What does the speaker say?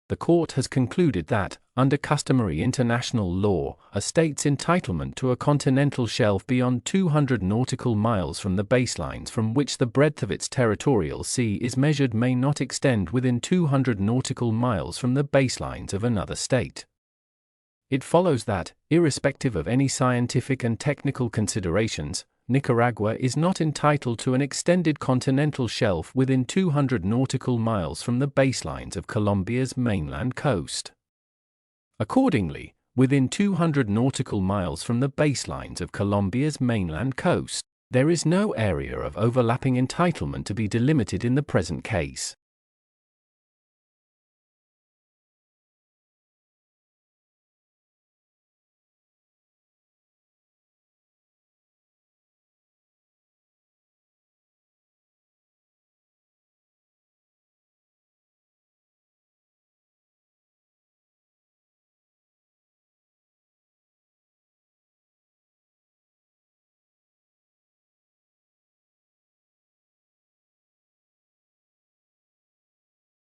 the court has concluded that, under customary international law, a state's entitlement to a continental shelf beyond 200 nautical miles from the baselines from which the breadth of its territorial sea is measured may not extend within 200 nautical miles from the baselines of another state. It follows that, irrespective of any scientific and technical considerations, Nicaragua is not entitled to an extended continental shelf within 200 nautical miles from the baselines of Colombia's mainland coast. Accordingly, within 200 nautical miles from the baselines of Colombia's mainland coast, there is no area of overlapping entitlement to be delimited in the present case.